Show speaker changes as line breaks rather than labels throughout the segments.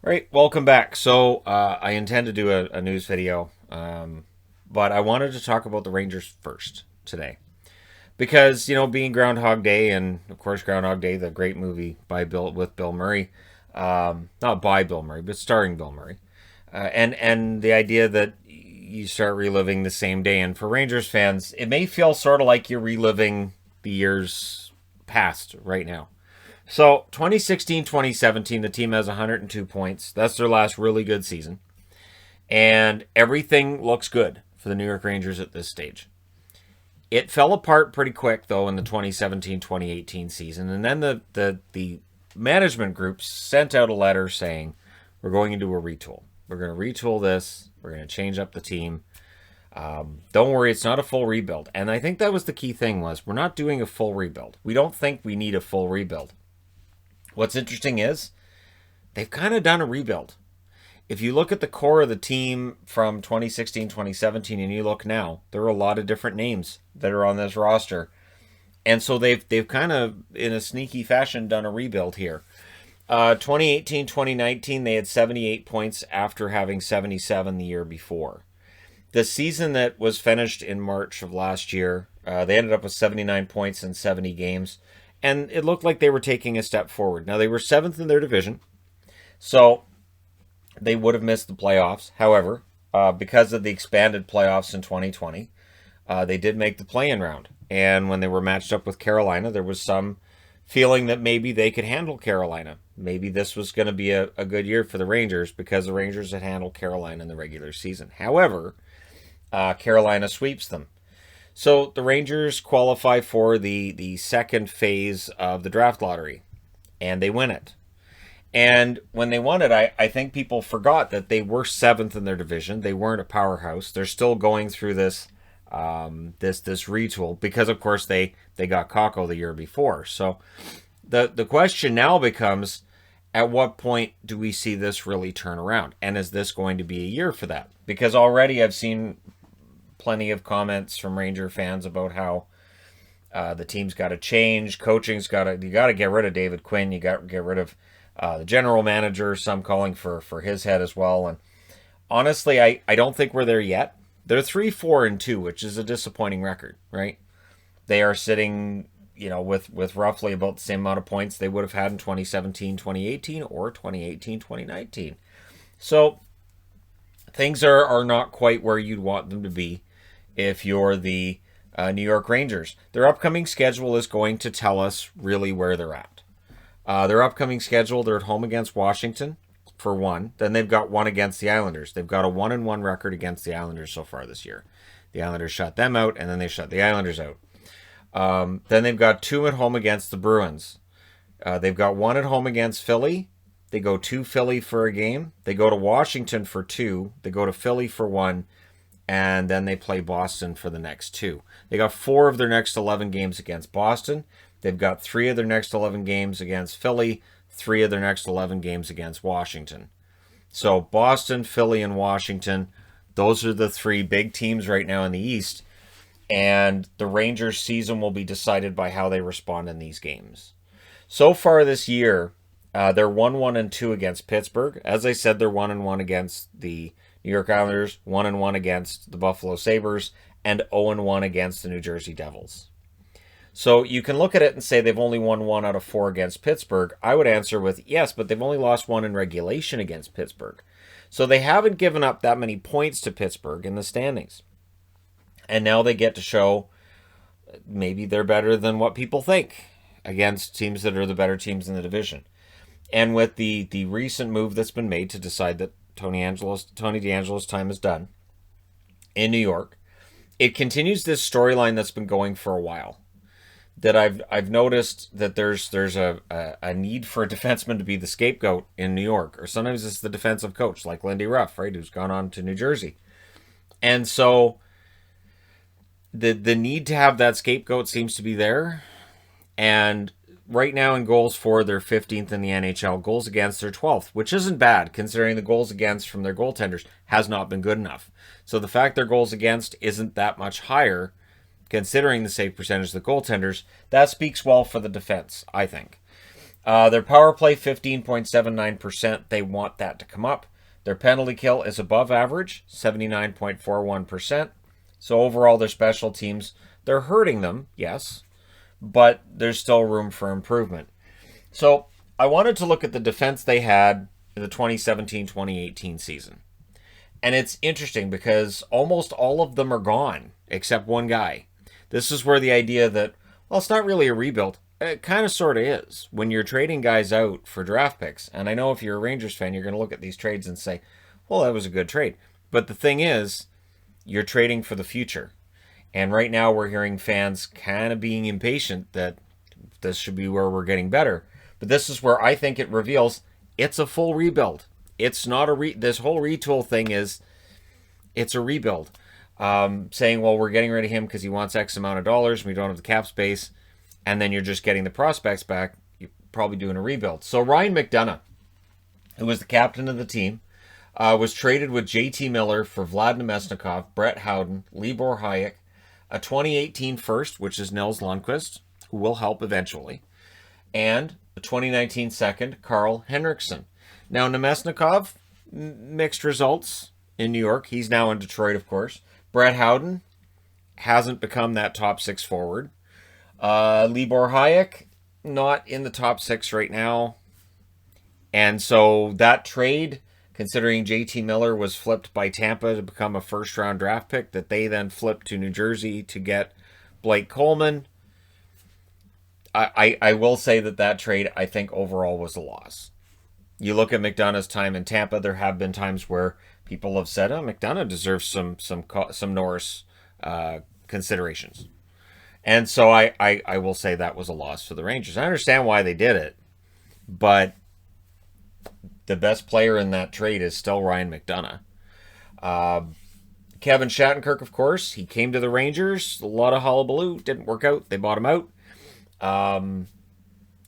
Right, welcome back. So I intend to do a news video, but I wanted to talk about the Rangers first today because being Groundhog Day, and of course Groundhog Day, the great movie by Bill with Bill Murray, not by Bill Murray, but starring Bill Murray, and the idea that you start reliving the same day, and for Rangers fans, it may feel sort of like you're reliving the years past right now. So 2016, 2017, the team has 102 points. That's their last really good season. And everything looks good for the New York Rangers at this stage. It fell apart pretty quick, though, in the 2017, 2018 season. And then the management group sent out a letter saying, we're going into a retool. We're going to retool this. We're going to change up the team. Don't worry, it's not a full rebuild. And I think that was the key thing was we're not doing a full rebuild. We don't think we need a full rebuild. What's interesting is they've kind of done a rebuild. If you look at the core of the team from 2016, 2017, and you look now, there are a lot of different names that are on this roster. And so they've kind of, in a sneaky fashion, done a rebuild here. 2018, 2019, they had 78 points after having 77 the year before. The season that was finished in March of last year, they ended up with 79 points in 70 games. And it looked like they were taking a step forward. Now, they were seventh in their division, so they would have missed the playoffs. However, because of the expanded playoffs in 2020, they did make the play-in round. And when they were matched up with Carolina, there was some feeling that maybe they could handle Carolina. Maybe this was going to be a good year for the Rangers because the Rangers had handled Carolina in the regular season. However, Carolina sweeps them. So the Rangers qualify for the second phase of the draft lottery, and they win it. And when they won it, I think people forgot that they were seventh in their division. They weren't a powerhouse. They're still going through this this retool because, of course, they got Kako the year before. So the question now becomes, at what point do we see this really turn around? And is this going to be a year for that? Because already I've seen plenty of comments from Ranger fans about how the team's got to change, coaching's got to, you got to get rid of David Quinn, you got to get rid of the general manager. Some calling for his head as well. And honestly, I don't think we're there yet. They're 3-4-2, which is a disappointing record, right? They are sitting, with roughly about the same amount of points they would have had in 2017, 2018, or 2018, 2019. So things are not quite where you'd want them to be if you're the New York Rangers. Their upcoming schedule is going to tell us really where they're at. Their upcoming schedule, they're at home against Washington for one. Then they've got one against the Islanders. They've got a 1-1 record against the Islanders so far this year. The Islanders shut them out, and then they shut the Islanders out. Then they've got two at home against the Bruins. They've got one at home against Philly. They go to Philly for a game. They go to Washington for two. They go to Philly for one. And then they play Boston for the next two. They got 4 of their next 11 games against Boston. They've got 3 of their next 11 games against Philly, 3 of their next 11 games against Washington. So Boston, Philly, and Washington, those are the 3 big teams right now in the East. And the Rangers' season will be decided by how they respond in these games. So far this year, they're 1-1-2 against Pittsburgh. As I said, they're 1-1 against the New York Islanders, 1-1 against the Buffalo Sabres, and 0-1 against the New Jersey Devils. So you can look at it and say they've only won 1 out of 4 against Pittsburgh. I would answer with yes, but they've only lost 1 in regulation against Pittsburgh. So they haven't given up that many points to Pittsburgh in the standings. And now they get to show maybe they're better than what people think against teams that are the better teams in the division. And with the recent move that's been made to decide that Tony DeAngelo's time is done in New York, it continues this storyline that's been going for a while. That I've noticed that there's a need for a defenseman to be the scapegoat in New York, or sometimes it's the defensive coach like Lindy Ruff, right, who's gone on to New Jersey, and so the need to have that scapegoat seems to be there, and right now in goals for, they're 15th in the NHL. Goals against, they're 12th, which isn't bad considering the goals against from their goaltenders has not been good enough. So the fact their goals against isn't that much higher, considering the save percentage of the goaltenders, that speaks well for the defense, I think. Their power play, 15.79%. They want that to come up. Their penalty kill is above average, 79.41%. So overall, their special teams, they're hurting them, yes, but there's still room for improvement. So I wanted to look at the defense they had in the 2017-2018 season. And it's interesting because almost all of them are gone, except one guy. This is where the idea that, well, it's not really a rebuild. It kind of sort of is when you're trading guys out for draft picks. And I know if you're a Rangers fan, you're going to look at these trades and say, well, that was a good trade. But the thing is, you're trading for the future. And right now we're hearing fans kind of being impatient that this should be where we're getting better. But this is where I think it reveals it's a full rebuild. It's not this whole retool thing it's a rebuild. Saying, well, we're getting rid of him because he wants X amount of dollars and we don't have the cap space. And then you're just getting the prospects back. You're probably doing a rebuild. So Ryan McDonagh, who was the captain of the team, was traded with JT Miller for Vlad Nemesnikov, Brett Howden, Libor Hayek, a 2018 first, which is Nils Lundqvist, who will help eventually, and a 2019 second, Carl Henriksen. Now, Nemesnikov, mixed results in New York. He's now in Detroit, of course. Brett Howden hasn't become that top six forward. Libor Hayek, not in the top six right now. And so that trade, considering JT Miller was flipped by Tampa to become a first-round draft pick that they then flipped to New Jersey to get Blake Coleman, I will say that trade, I think, overall was a loss. You look at McDonagh's time in Tampa, there have been times where people have said, oh, McDonagh deserves some Norris considerations. And so I will say that was a loss for the Rangers. I understand why they did it, but the best player in that trade is still Ryan McDonagh. Kevin Shattenkirk, of course, he came to the Rangers. A lot of hullabaloo. Didn't work out. They bought him out.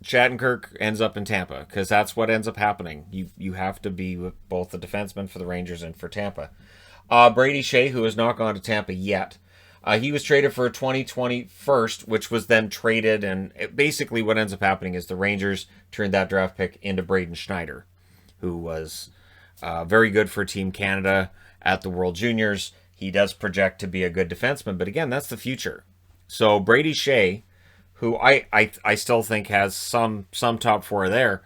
Shattenkirk ends up in Tampa because that's what ends up happening. You have to be with both the defenseman for the Rangers and for Tampa. Brady Shea, who has not gone to Tampa yet, he was traded for a 2020 first, which was then traded, and basically what ends up happening is the Rangers turned that draft pick into Braden Schneider, who was very good for Team Canada at the World Juniors. He does project to be a good defenseman, but again, that's the future. So Brady Shea, who I still think has some top four there,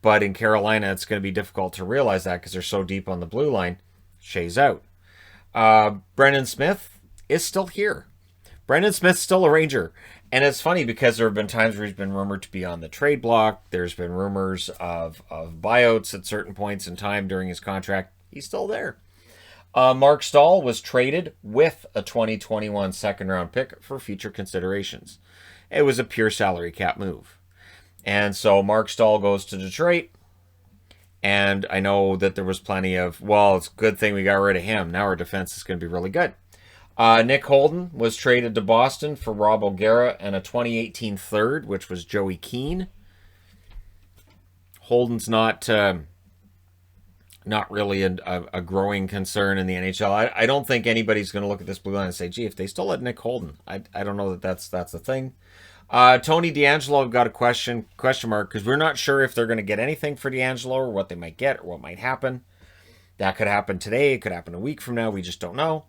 but in Carolina it's going to be difficult to realize that because they're so deep on the blue line. Shea's out. Brendan Smith is still here. Brendan Smith's still a Ranger. And it's funny because there have been times where he's been rumored to be on the trade block. There's been rumors of buyouts at certain points in time during his contract. He's still there. Mark Stahl was traded with a 2021 second-round pick for future considerations. It was a pure salary cap move. And so Mark Stahl goes to Detroit. And I know that there was plenty of, well, it's a good thing we got rid of him. Now our defense is going to be really good. Nick Holden was traded to Boston for Rob O'Gara and a 2018 third, which was Joey Keane. Holden's not really a growing concern in the NHL. I don't think anybody's going to look at this blue line and say, gee, if they still had Nick Holden, I don't know that's a thing. Tony DeAngelo, I've got a question mark because we're not sure if they're going to get anything for DeAngelo or what they might get or what might happen. That could happen today. It could happen a week from now. We just don't know.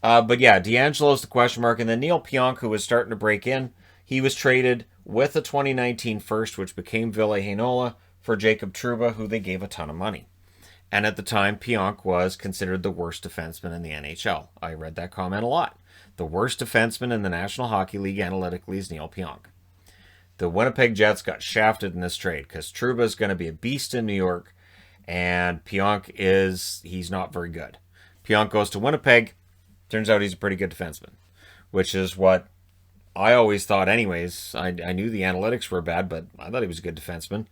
But yeah, DeAngelo's the question mark. And then Neil Pionk, who was starting to break in, he was traded with a 2019 first, which became Ville Heinola, for Jacob Trouba, who they gave a ton of money. And at the time, Pionk was considered the worst defenseman in the NHL. I read that comment a lot. The worst defenseman in the National Hockey League analytically is Neil Pionk. The Winnipeg Jets got shafted in this trade because Trouba is going to be a beast in New York, and Pionk he's not very good. Pionk goes to Winnipeg. Turns out he's a pretty good defenseman, which is what I always thought anyways. I knew the analytics were bad, but I thought he was a good defenseman.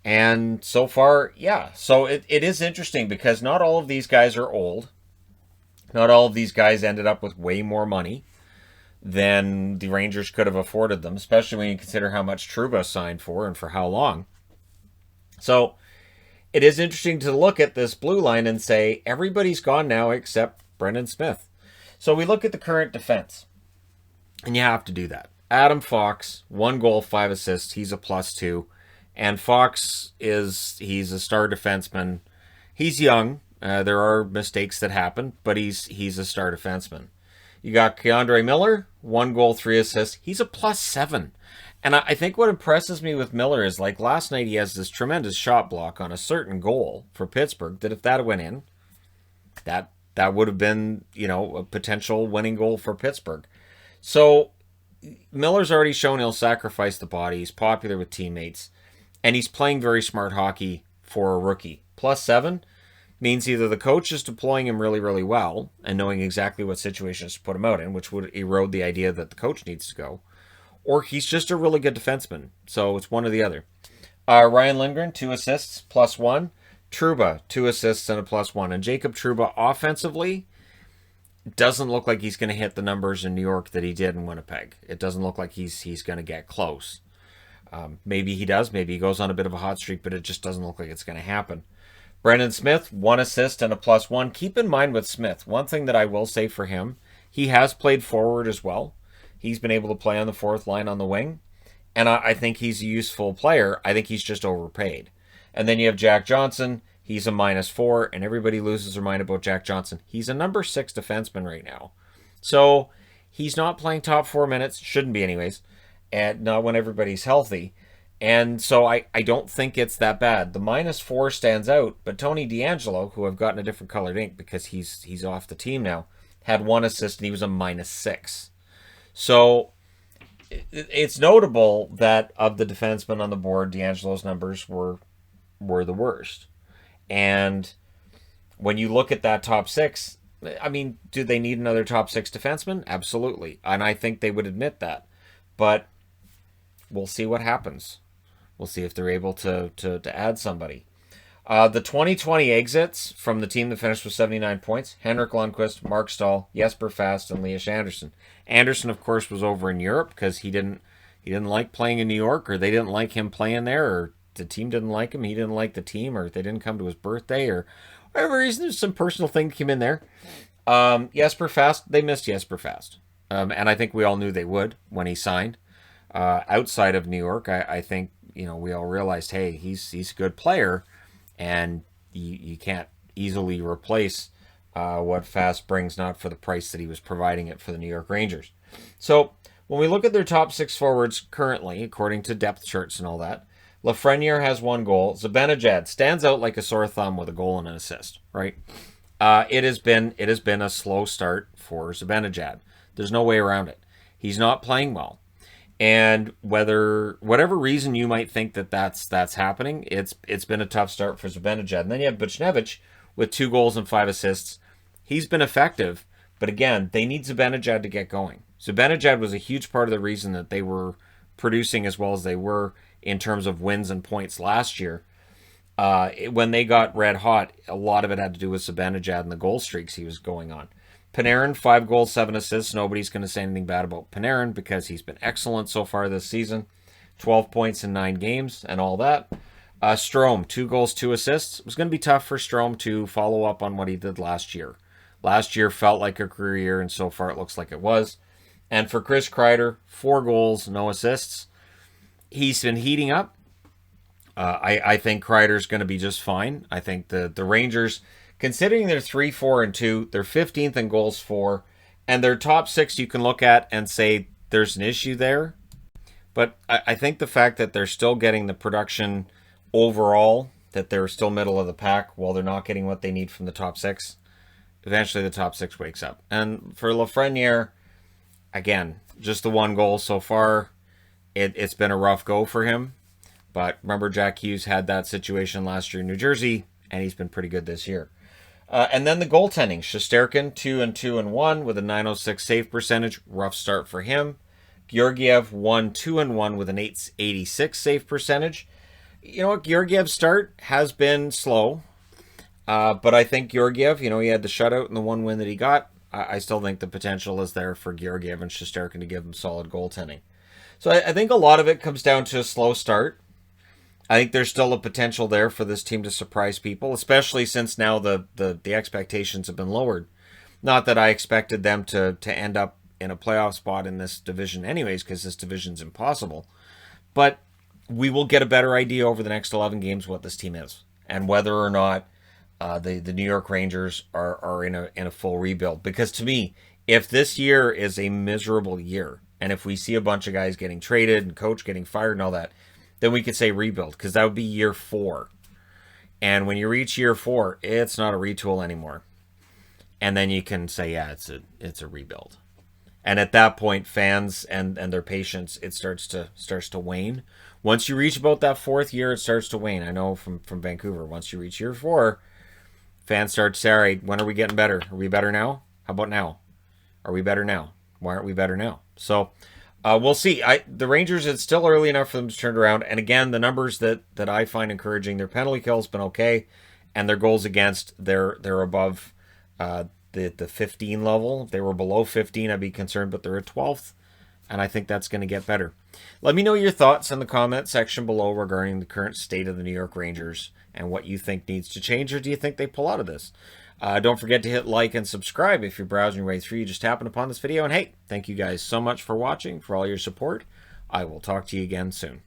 And so far, yeah. So it is interesting because not all of these guys are old. Not all of these guys ended up with way more money than the Rangers could have afforded them, especially when you consider how much Trouba signed for and for how long. So it is interesting to look at this blue line and say everybody's gone now except Brendan Smith. So we look at the current defense, and you have to do that. Adam Fox, 1 goal, 5 assists. He's a +2. And Fox he's a star defenseman. He's young. There are mistakes that happen, but he's a star defenseman. You got Keandre Miller, 1 goal, 3 assists. He's a +7. And I think what impresses me with Miller is, like, last night he has this tremendous shot block on a certain goal for Pittsburgh that if that went in, that would have been, a potential winning goal for Pittsburgh. So Miller's already shown he'll sacrifice the body. He's popular with teammates. And he's playing very smart hockey for a rookie. +7 means either the coach is deploying him really, really well and knowing exactly what situations to put him out in, which would erode the idea that the coach needs to go, or he's just a really good defenseman. So it's one or the other. Ryan Lindgren, 2 assists, +1. Trouba, 2 assists and a +1. And Jacob Trouba, offensively, doesn't look like he's going to hit the numbers in New York that he did in Winnipeg. It doesn't look like he's going to get close. Maybe he does. Maybe he goes on a bit of a hot streak, but it just doesn't look like it's going to happen. Brendan Smith, 1 assist and a +1. Keep in mind with Smith, one thing that I will say for him, he has played forward as well. He's been able to play on the fourth line on the wing, and I think he's a useful player. I think he's just overpaid. And then you have Jack Johnson. He's a -4, and everybody loses their mind about Jack Johnson. He's a number 6 defenseman right now. So he's not playing top 4 minutes, shouldn't be anyways, and not when everybody's healthy. And so I don't think it's that bad. The -4 stands out, but Tony DeAngelo, who I've gotten a different colored ink because he's off the team now, had 1 assist and he was a -6. So it's notable that of the defensemen on the board, DeAngelo's numbers were the worst. And when you look at that top 6, I mean, do they need another top 6 defenseman? Absolutely. And I think they would admit that. But we'll see what happens. We'll see if they're able to add somebody. The 2020 exits from the team that finished with 79 points: Henrik Lundqvist, Mark Stahl, Jesper Fast, and Elias Anderson. Anderson, of course, was over in Europe because he didn't like playing in New York, or they didn't like him playing there, or the team didn't like him, he didn't like the team, or they didn't come to his birthday, or whatever reason. There's some personal thing that came in there. Jesper Fast, they missed Jesper Fast. And I think we all knew they would when he signed. Outside of New York, I think, we all realized, hey, he's a good player, and you can't easily replace what Fast brings, not for the price that he was providing it for the New York Rangers. So when we look at their top 6 forwards currently, according to depth charts and all that, Lafreniere has 1 goal. Zibanejad stands out like a sore thumb with a goal and an assist, right? It has been a slow start for Zibanejad. There's no way around it. He's not playing well. And whatever reason you might think that's happening, it's been a tough start for Zibanejad. And then you have Buchnevich with 2 goals and 5 assists. He's been effective, but again, they need Zibanejad to get going. Zibanejad was a huge part of the reason that they were producing as well as they were in terms of wins and points last year. When they got red hot, a lot of it had to do with Zibanejad and the goal streaks he was going on. Panarin, 5 goals, 7 assists. Nobody's going to say anything bad about Panarin because he's been excellent so far this season. 12 points in 9 games and all that. Strome, 2 goals, 2 assists. It was going to be tough for Strome to follow up on what he did last year. Last year felt like a career year, and so far it looks like it was. And for Chris Kreider, 4 goals, no assists. He's been heating up. I think Kreider's going to be just fine. I think the Rangers, considering they're 3-4-2, they're 15th in goals for, and their top 6 you can look at and say there's an issue there. But I think the fact that they're still getting the production overall, that they're still middle of the pack while they're not getting what they need from the top 6, eventually the top 6 wakes up. And for Lafreniere, again, just the 1 goal so far. It's been a rough go for him. But remember, Jack Hughes had that situation last year in New Jersey, and he's been pretty good this year. And then the goaltending. Shesterkin, 2-2-1 with a .906 save percentage. Rough start for him. Georgiev, 1-2-1 with an .886 save percentage. You know what? Georgiev's start has been slow. But I think Georgiev, he had the shutout and the 1 win that he got. I still think the potential is there for Georgiev and Shesterkin to give him solid goaltending. So I think a lot of it comes down to a slow start. I think there's still a potential there for this team to surprise people, especially since now the expectations have been lowered. Not that I expected them to end up in a playoff spot in this division anyways, because this division's impossible. But we will get a better idea over the next 11 games what this team is and whether or not the New York Rangers are in a full rebuild. Because to me, if this year is a miserable year, and if we see a bunch of guys getting traded and coach getting fired and all that, then we could say rebuild, because that would be year 4. And when you reach year 4, it's not a retool anymore. And then you can say, yeah, it's a rebuild. And at that point, fans and their patience, it starts to wane. Once you reach about that 4th year, it starts to wane. I know from Vancouver, once you reach year 4, fans start to say, all right, when are we getting better? Are we better now? How about now? Are we better now? Why aren't we better now? So we'll see. The Rangers, it's still early enough for them to turn around. And again, the numbers that I find encouraging, their penalty kill has been okay, and their goals against, they're above the 15 level. If they were below 15, I'd be concerned, but they're at 12th, and I think that's going to get better. Let me know your thoughts in the comment section below regarding the current state of the New York Rangers and what you think needs to change, or do you think they pull out of this? Don't forget to hit like and subscribe if you're browsing your way through. You just happened upon this video. And hey, thank you guys so much for watching, for all your support. I will talk to you again soon.